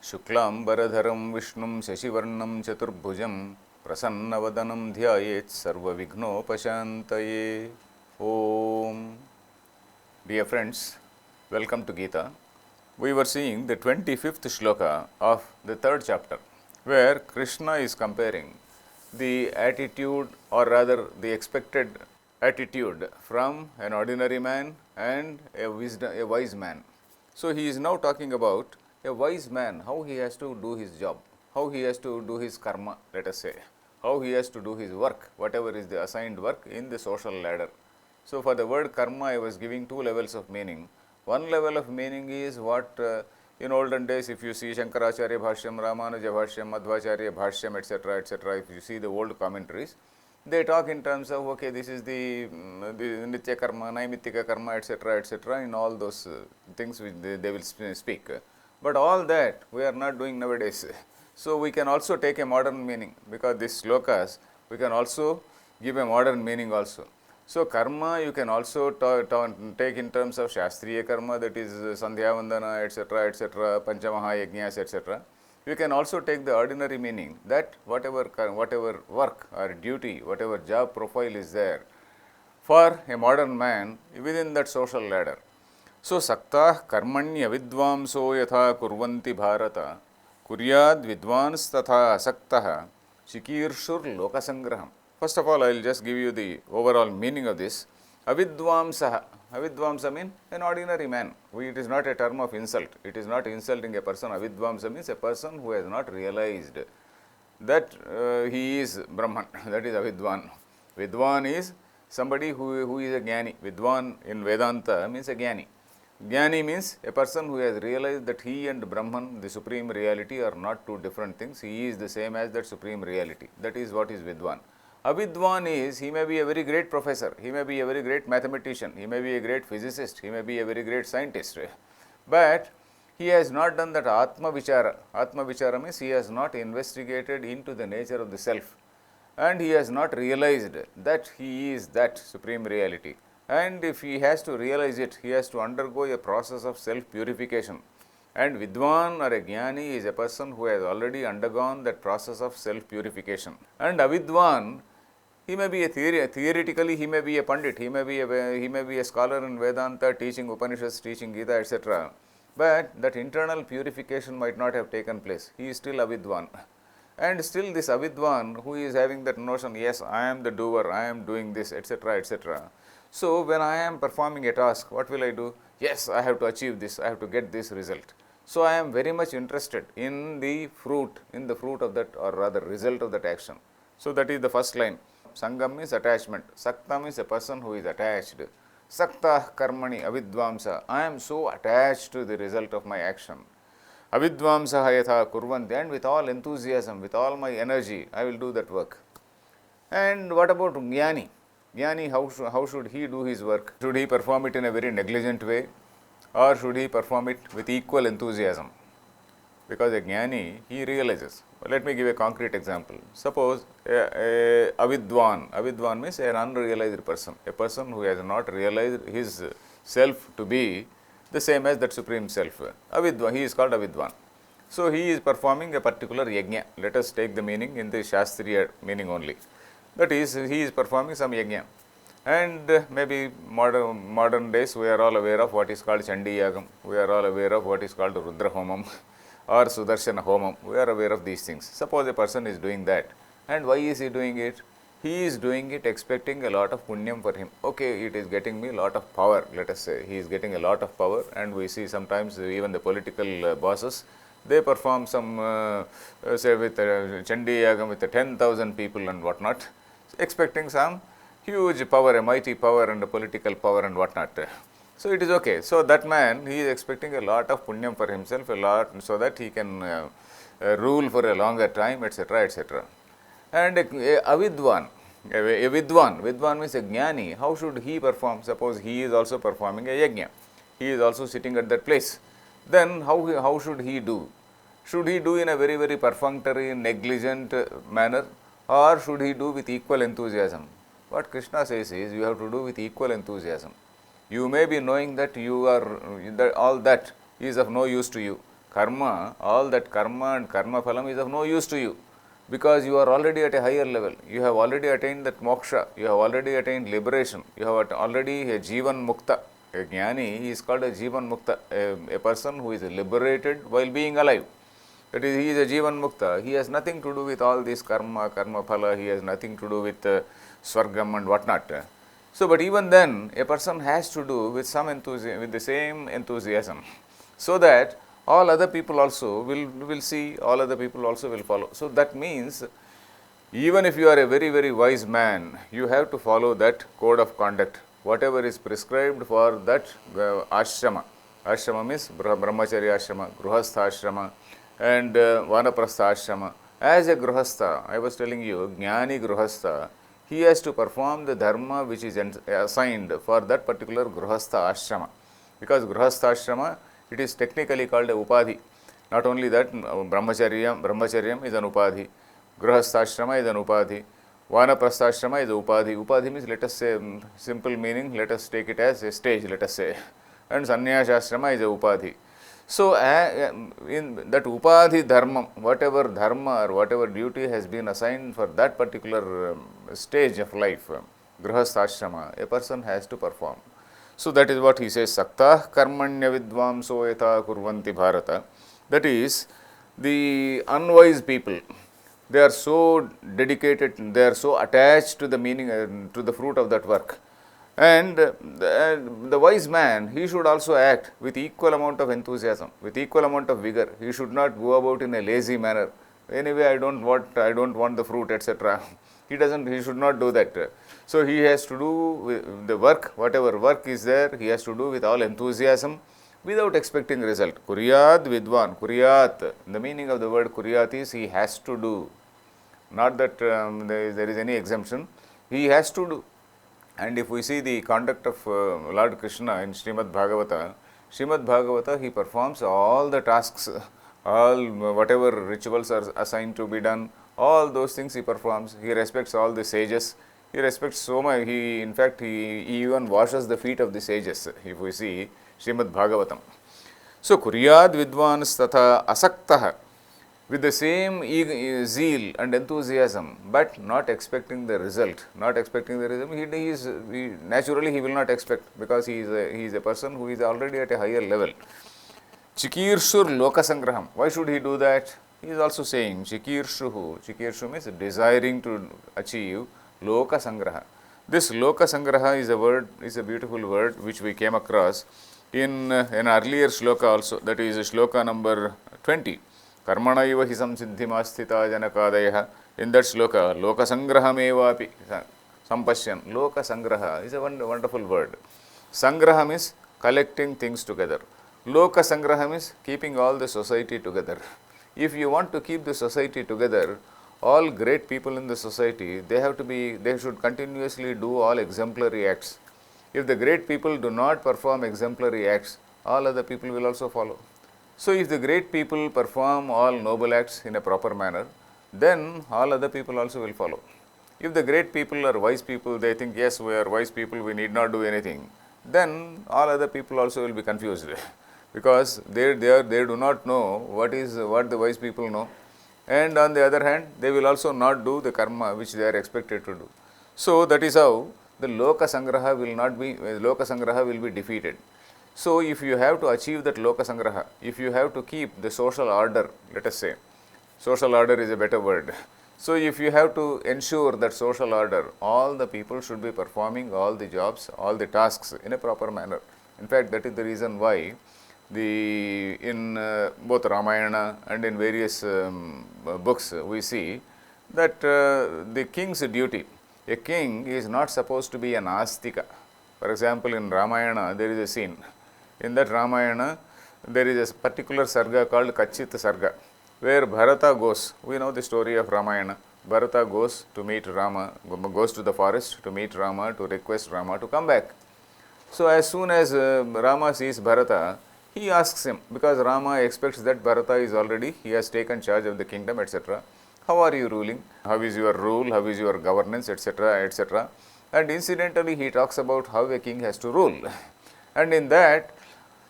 शुक्लांबरधरं विष्णुं शशिवर्णं चतुर्भुजं प्रसन्नवदनं ध्यायेत् सर्वविघ्नोपशान्तये. Om. Dear friends, welcome to Geeta. We were seeing the 25th shloka of the third chapter, where Krishna is comparing the attitude, or rather the expected attitude, from an ordinary man and a wise man. So he is now talking about a wise man, how he has to do his job, how he has to do his karma, let us say, how he has to do his work, whatever is the assigned work in the social ladder. So for the word karma, I was giving two levels of meaning. One level of meaning is what in olden days, if you see Shankaracharya Bhashyam, Ramanuja Bhashyam, Madhvacharya Bhashyam, etc., etc., if you see the old commentaries, they talk in terms of, okay, this is the Nitya Karma, Naimittika Karma, etc., etc., in all those things which they will speak. But all that we are not doing nowadays. So we can also take a modern meaning, because these slokas, we can also give a modern meaning also. So karma you can also take in terms of Shastriya karma, that is Sandhya Vandana, etc., etc., Panchamaha Yajnas, etc. You can also take the ordinary meaning, that whatever work or duty, whatever job profile is there for a modern man within that social ladder. So saktah karmanya vidvamso yatha kurvanti bharata kuryad vidvans tatha asaktah shikirshur lokasangraham. First of all, I will just give you the overall meaning of this. Avidvamsaha. Avidvamsa means an ordinary man. It is not a term of insult. It is not insulting a person. Avidvamsa means a person who has not realized that he is Brahman. That is Avidvan. Vidvan is somebody who is a Jnani. Vidvan in Vedanta means a Jnani. Jnani means a person who has realized that he and Brahman, the supreme reality, are not two different things. He is the same as that supreme reality. That is what is Vidvan. Avidvan is, he may be a very great professor, he may be a very great mathematician, he may be a great physicist, he may be a very great scientist, but he has not done that Atma Vichara. Atma Vichara means he has not investigated into the nature of the self, and he has not realized that he is that supreme reality. And if he has to realize it, he has to undergo a process of self-purification. And Vidwan or a Jnani is a person who has already undergone that process of self-purification. And Avidwan, he may be theoretically he may be a Pandit, he may be a scholar in Vedanta, teaching Upanishads, teaching Gita, etc. But that internal purification might not have taken place. He is still Avidwan. And still this Avidwan who is having that notion, yes, I am the doer, I am doing this, etc., etc. So when I am performing a task, what will I do? Yes, I have to achieve this, I have to get this result. So I am very much interested in the fruit of that, or rather result of that action. So that is the first line. Sangam means attachment. Sakta means a person who is attached. Sakta karmani avidvamsa. I am so attached to the result of my action. Avidvamsa yatha kurvanti, and with all enthusiasm, with all my energy, I will do that work. And what about Jnani? Jnani, how should he do his work? Should he perform it in a very negligent way, or should he perform it with equal enthusiasm? Because a Jnani, he realizes. Let me give a concrete example. Suppose a Avidvan. Avidvan means an unrealized person. A person who has not realized his self to be the same as that supreme self. Avidvan, he is called Avidvan. So he is performing a particular yajna. Let us take the meaning in the Shastriya meaning only. That is, he is performing some yajna. And maybe modern days we are all aware of what is called Chandi Yagam. We are all aware of what is called Rudra Homam or Sudarshana Homam. We are aware of these things. Suppose a person is doing that. And why is he doing it? He is doing it expecting a lot of punyam for him. Okay, it is getting me a lot of power, let us say. He is getting a lot of power, and we see sometimes even the political bosses, they perform some, say with Chandi Yagam with 10,000 people and whatnot, expecting some huge power, a mighty power and a political power and whatnot. So it is okay. So that man, he is expecting a lot of punyam for himself, a lot, so that he can rule for a longer time, etc., etc. And a Avidvan, Vidvan means a Jnani, how should he perform? Suppose he is also performing a yajna, he is also sitting at that place. Then how should he do? Should he do in a very, very perfunctory, negligent manner, or should he do with equal enthusiasm? What Krishna says is, you have to do with equal enthusiasm. You may be knowing that all that is of no use to you. karma, all that karma and karma phalam is of no use to you, because you are already at a higher level. You have already attained that moksha, you have already attained liberation, you have already a jivan mukta. A jnani, he is called a jivan mukta, a person who is liberated while being alive. That is, he is a jivan mukta. He has nothing to do with all this karma, karma phala, he has nothing to do with swargam and whatnot. So, but even then, a person has to do with some enthusiasm, with the same enthusiasm, so that all other people also will see, all other people also will follow. So, that means even if you are a very, very wise man, you have to follow that code of conduct, whatever is prescribed for that ashrama. Ashrama means brahmacharya ashrama, gruhastha ashrama, and vanaprastha ashrama. As a gruhastha, I was telling you, jnani gruhastha, he has to perform the dharma which is assigned for that particular gruhastha ashrama. Because gruhastha ashrama, it is technically called a upadhi. Not only that, brahmacharyam is an upadhi, gruhastha ashrama is an upadhi, vanaprastha ashrama is an upadhi. Upadhi means, let us say, simple meaning, let us take it as a stage, let us say, and sannyasa ashrama is a upadhi. So, in that upadhi dharma, whatever dharma or whatever duty has been assigned for that particular stage of life, grihastha ashrama, a person has to perform. So, that is what he says, Sakta karmanya vidvamso yatha kurvanti bharata. That is, the unwise people, they are so dedicated, they are so attached to the meaning, to the fruit of that work. And the wise man, he should also act with equal amount of enthusiasm, with equal amount of vigor. He should not go about in a lazy manner. Anyway, I don't want the fruit, etc. He should not do that. So, he has to do the work, whatever work is there, he has to do with all enthusiasm, without expecting result. Kuryat vidvan, kuryat, the meaning of the word kuryat is he has to do. Not that there is any exemption, he has to do. And if we see the conduct of Lord Krishna in Srimad Bhagavata, he performs all the tasks, all whatever rituals are assigned to be done, all those things he performs. He respects all the sages. He respects so much. In fact, he even washes the feet of the sages, if we see Srimad Bhagavatam. So, kuryad vidvans tatha asaktah, with the same zeal and enthusiasm, but not expecting the result. Naturally he will not expect, because he is a person who is already at a higher level. Chikirshur lokasangraham. Why should he do that? He is also saying Chikirshu means desiring to achieve lokasangraha. This lokasangraha is a beautiful word which we came across in an earlier shloka also, that is shloka number 20. Karmanaiva hi samsiddhimasthita janakadaya. In that shloka, lokasangrahamevapi sampashyan. Lokasangraha is a wonderful word. Sangraham is collecting things together. Lokasangraham is keeping all the society together. If you want to keep the society together, all great people in the society, they should continuously do all exemplary acts. If the great people do not perform exemplary acts, all other people will also follow. So, if the great people perform all noble acts in a proper manner, then all other people also will follow. If the great people are wise people, they think, yes, we are wise people, we need not do anything, then all other people also will be confused, because they do not know what the wise people know, and on the other hand, they will also not do the karma which they are expected to do. So, that is how the loka sangraha will be defeated. So, if you have to achieve that loka sangraha, if you have to keep the social order, let us say, social order is a better word. So, if you have to ensure that social order, all the people should be performing all the jobs, all the tasks in a proper manner. In fact, that is the reason why in both Ramayana and in various books, we see that the king's duty, a king is not supposed to be an astika. For example, in Ramayana, there is a scene. In that Ramayana, there is a particular sarga called Kachit Sarga, where Bharata goes. We know the story of Ramayana. Bharata goes to meet Rama, goes to the forest to meet Rama, to request Rama to come back. So, as soon as Rama sees Bharata, he asks him, because Rama expects that Bharata he has taken charge of the kingdom, etc. How are you ruling? How is your rule? How is your governance, etc., etc. And incidentally, he talks about how a king has to rule. And in that,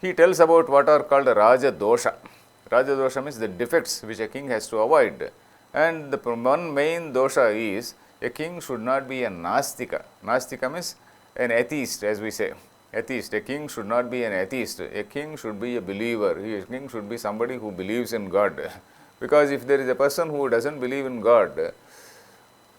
he tells about what are called Raja Dosha. Raja dosha means the defects which a king has to avoid. And the one main dosha is a king should not be a nastika. Nastika means an atheist, as we say. Atheist. A king should not be an atheist. A king should be a believer. A king should be somebody who believes in God. Because if there is a person who doesn't believe in God,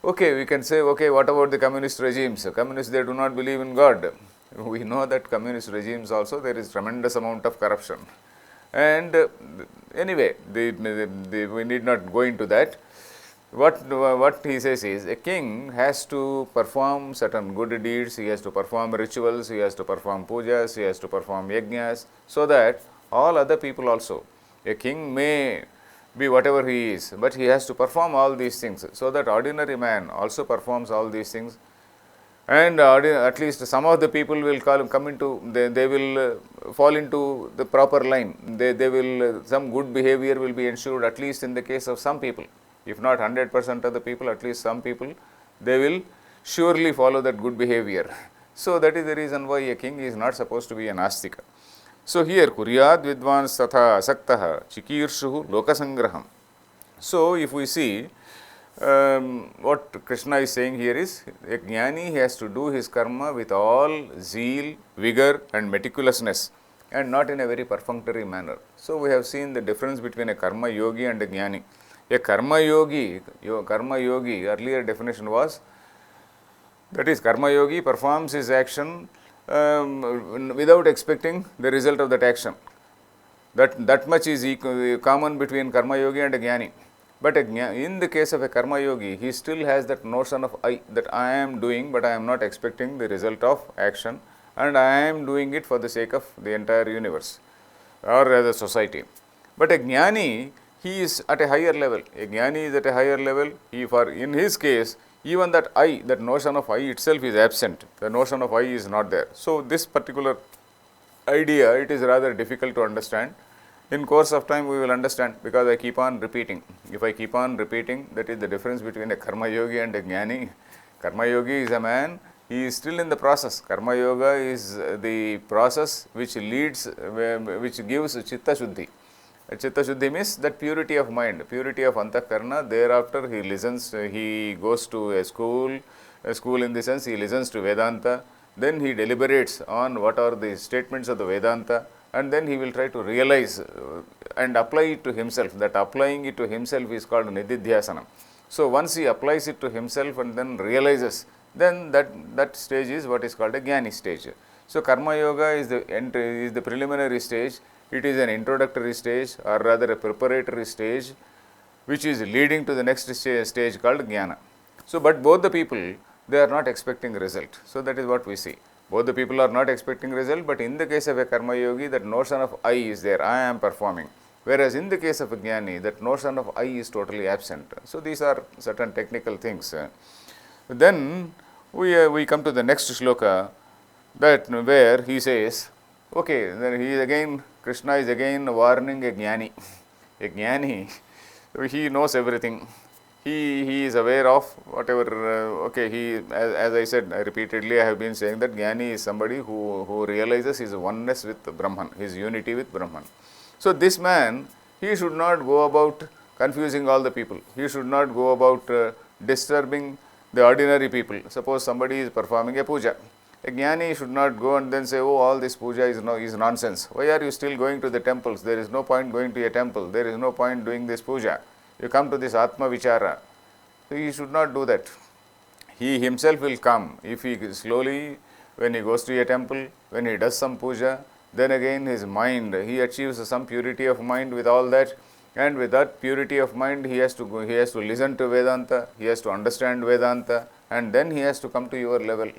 okay, we can say, okay, what about the communist regimes? Communists, they do not believe in God. We know that communist regimes also, there is tremendous amount of corruption. And anyway, we need not go into that. What he says is, a king has to perform certain good deeds, he has to perform rituals, he has to perform pujas, he has to perform yajnas, so that all other people also, a king may be whatever he is, but he has to perform all these things, so that ordinary man also performs all these things. And at least some of the people will come into, they will fall into the proper line. They will, some good behavior will be ensured, at least in the case of some people. If not 100% of the people, at least some people, they will surely follow that good behavior. So that is the reason why a king is not supposed to be an astika. So here, kuryad vidvans tatha asaktaha chikirshuhu lokasangraham. So if we see, what Krishna is saying here is, a jnani has to do his karma with all zeal, vigor and meticulousness, and not in a very perfunctory manner. So we have seen the difference between a karma yogi and a jnani. A karma yogi, earlier definition was, that is, karma yogi performs his action without expecting the result of that action. That much is common between karma yogi and a jnani. But in the case of a karma yogi, he still has that notion of I, that I am doing, but I am not expecting the result of action, and I am doing it for the sake of the entire universe or the society. But a jnani, he is at a higher level. A jnani is at a higher level. In his case, even that I, that notion of I itself is absent. The notion of I is not there. So this particular idea, it is rather difficult to understand. In course of time, we will understand, because I keep on repeating. If I keep on repeating, that is the difference between a karma yogi and a jnani. Karma yogi is a man, he is still in the process. Karma yoga is the process which leads, which gives chitta shuddhi. Chitta shuddhi means that purity of mind, purity of antakarna. Thereafter he listens, he goes to a school in the sense he listens to Vedanta, then he deliberates on what are the statements of the Vedanta, and then he will try to realize and apply it to himself. That applying it to himself is called nididhyasana. So once he applies it to himself and then realizes, then that stage is what is called a jnani stage. So karma yoga is the preliminary stage. It is an introductory stage, or rather a preparatory stage, which is leading to the next stage called jnana. So but both the people, they are not expecting result. So that is what we see. Both the people are not expecting result, but in the case of a karma yogi, that notion of I is there, I am performing. Whereas in the case of a jnani, that notion of I is totally absent. So these are certain technical things. Then we come to the next shloka, that where he says, okay, then Krishna is again warning a jnani. A jnani, he knows everything. He is aware of whatever, as I said repeatedly, I have been saying that jnani is somebody who realizes his oneness with Brahman, his unity with Brahman. So this man, he should not go about confusing all the people. He should not go about disturbing the ordinary people. Suppose somebody is performing a puja. A jnani should not go and then say, oh, all this puja is nonsense. Why are you still going to the temples? There is no point going to a temple. There is no point doing this puja. You come to this Atma Vichara. So he should not do that. He himself will come. If he slowly, when he goes to a temple, when he does some puja, then again his mind, he achieves some purity of mind with all that. And with that purity of mind, he has to listen to Vedanta, he has to understand Vedanta, and then he has to come to your level.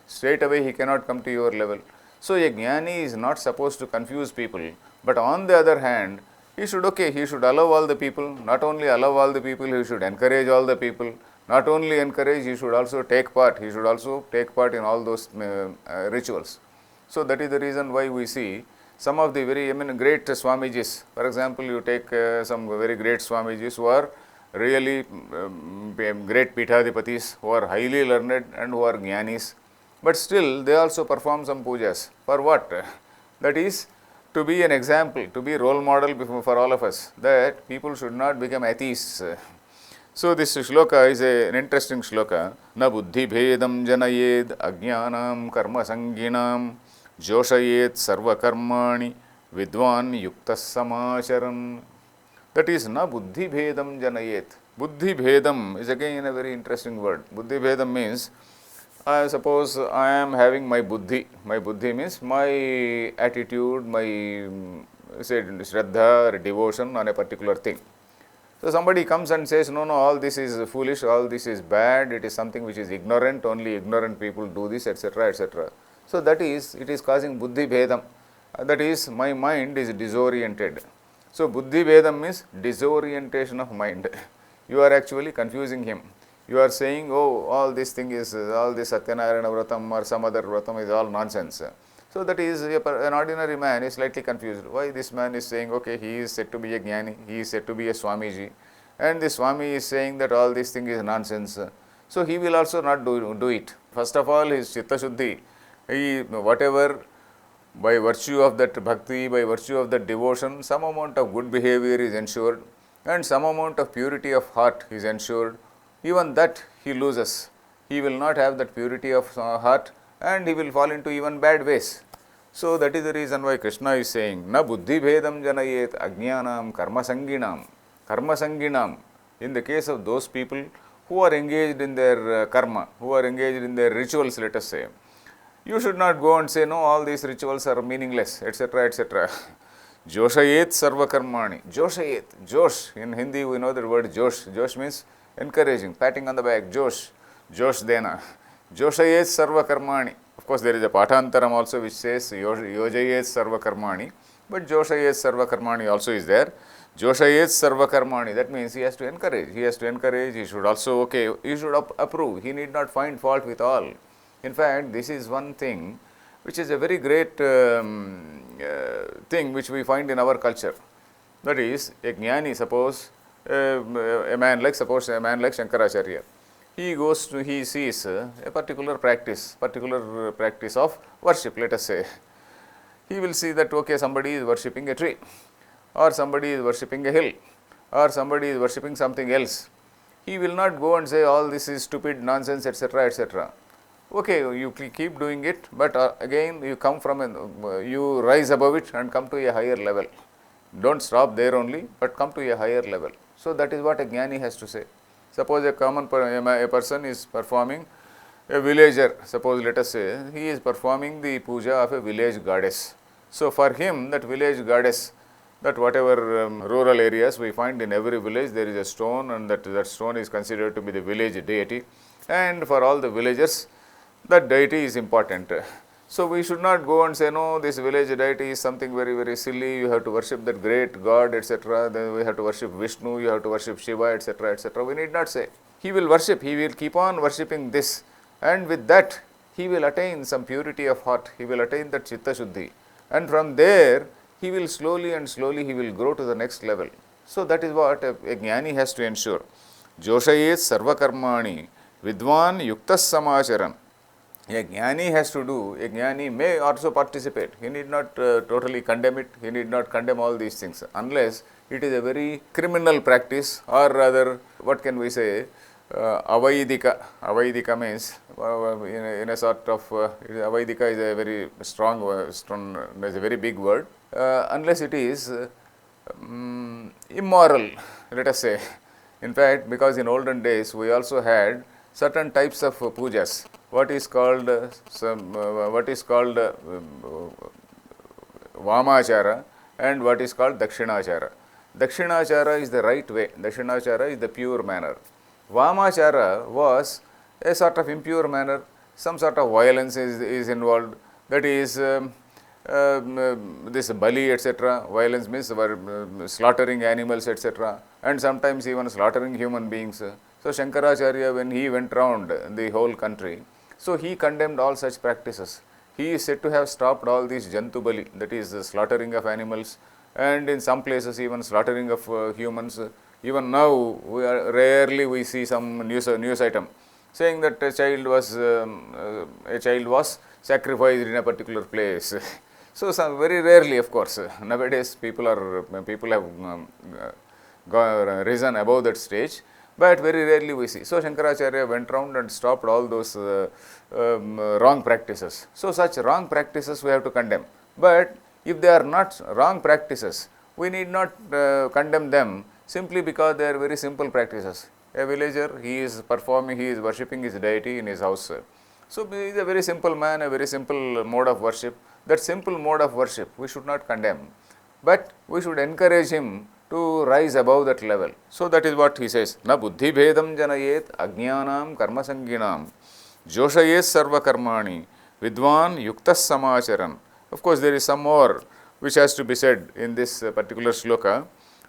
Straight away he cannot come to your level. So a jnani is not supposed to confuse people, but on the other hand, he should allow all the people. Not only allow all the people, he should encourage all the people. Not only encourage, he should also take part. He should also take part in all those rituals. So that is the reason why we see some of the very great Swamijis. For example, you take some very great Swamijis who are really great Pithadipatis, who are highly learned and who are jnanis. But still, they also perform some pujas. For what? That is, to be an example, to be role model for all of us, that people should not become atheists. So this shloka is an interesting shloka. Na buddhi bhedam janayed ajnanam karma sanginam joshayet sarva karmani vidwan yuktas samacharan. That is na buddhi bhedam janayet. Buddhi bhedam is again a very interesting word. Buddhi bhedam means, suppose I am having my buddhi. My buddhi means my attitude, my say shraddha or devotion on a particular thing. So somebody comes and says, no, all this is foolish, all this is bad, it is something which is ignorant, only ignorant people do this, etc., etc. So that is, it is causing buddhi bhedam. That is, my mind is disoriented. So buddhi bhedam means disorientation of mind. You are actually confusing him. You are saying, oh, all this thing is, all this Satyanarayana Vratam or some other Vratam is all nonsense. So that is, an ordinary man is slightly confused. Why this man is saying, okay, he is said to be a Jnani, he is said to be a Swamiji, and the Swami is saying that all this thing is nonsense. So he will also not do it. First of all, his Chitta Shuddhi, whatever, by virtue of that bhakti, by virtue of that devotion, some amount of good behavior is ensured, and some amount of purity of heart is ensured. Even that he loses. He will not have that purity of heart, and he will fall into even bad ways. So that is the reason why Krishna is saying, na buddhi bhedam janayet ajnanam karma sanginam. Karma sanginam, in the case of those people who are engaged in their karma, who are engaged in their rituals, let us say, you should not go and say, no, all these rituals are meaningless, etc., etc. Joshayet sarva karmani. Joshayet, Josh. In Hindi we know the word Josh. Josh means encouraging, patting on the back. Josh, Josh dena. Joshayet sarva karmani. Of course, there is a Pathantaram also which says Yojayet sarva karmani, but Joshayet sarva karmani also is there. Joshayet sarva karmani, that means he has to encourage. He has to encourage, he should also, okay, he should approve. He need not find fault with all. In fact, this is one thing which is a very great thing which we find in our culture. That is, a Jnani, suppose a man like Shankaracharya. He sees a particular practice of worship, let us say. He will see that, okay, somebody is worshipping a tree, or somebody is worshipping a hill, or somebody is worshipping something else. He will not go and say, all this is stupid, nonsense, etc., etc. Okay, you keep doing it, but again you come from, you rise above it and come to a higher level. Don't stop there only, but come to a higher level. So that is what a Jnani has to say. Suppose a person is performing, a villager, suppose let us say, he is performing the puja of a village goddess. So for him, that village goddess, that whatever rural areas we find in every village, there is a stone, and that stone is considered to be the village deity. And for all the villagers, that deity is important. So we should not go and say, no, this village deity is something very, very silly, you have to worship that great god, etc. Then we have to worship Vishnu, you have to worship Shiva, etc., etc. We need not say. He will worship, he will keep on worshipping this, and with that he will attain some purity of heart, he will attain that Chitta Shuddhi, and from there he will slowly and slowly he will grow to the next level. So that is what a Jnani has to ensure. Joshayet sarva karmani vidwan yuktas samacharan. A Jnani has to do, a Jnani may also participate. He need not totally condemn it, he need not condemn all these things, unless it is a very criminal practice, or rather, what can we say, avaidika. Avaidika means, in a sort of, avaidika is a very strong, is a very big word, unless it is immoral, let us say. In fact, because in olden days, we also had certain types of pujas. What is called Vamachara and what is called Dakshinachara. Dakshinachara is the right way. Dakshinachara is the pure manner. Vamachara was a sort of impure manner. Some sort of violence is involved. That is this bali, etc. Violence means slaughtering animals, etc. And sometimes even slaughtering human beings. So Shankaracharya, when he went round the whole country, so he condemned all such practices. He is said to have stopped all these jantu bali, that is the slaughtering of animals, and in some places even slaughtering of humans. Even now, rarely we see some news item saying that a child was sacrificed in a particular place. So, very rarely, of course, nowadays people have risen above that stage, but very rarely we see. So, Shankaracharya went round and stopped all those wrong practices. So, such wrong practices we have to condemn. But if they are not wrong practices, we need not condemn them simply because they are very simple practices. A villager, he is worshipping his deity in his house. So, he is a very simple man, a very simple mode of worship. That simple mode of worship we should not condemn, but we should encourage him to rise above that level. So, that is what he says, na buddhi bhedam janayet ajnanam karma sanginam joshayet sarva karmani vidwan yuktas samacharan. Of course, there is some more which has to be said in this particular shloka.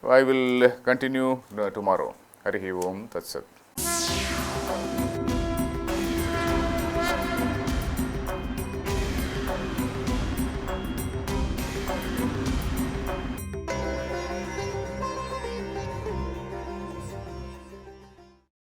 I will continue tomorrow. Harihi Om Tat Sat.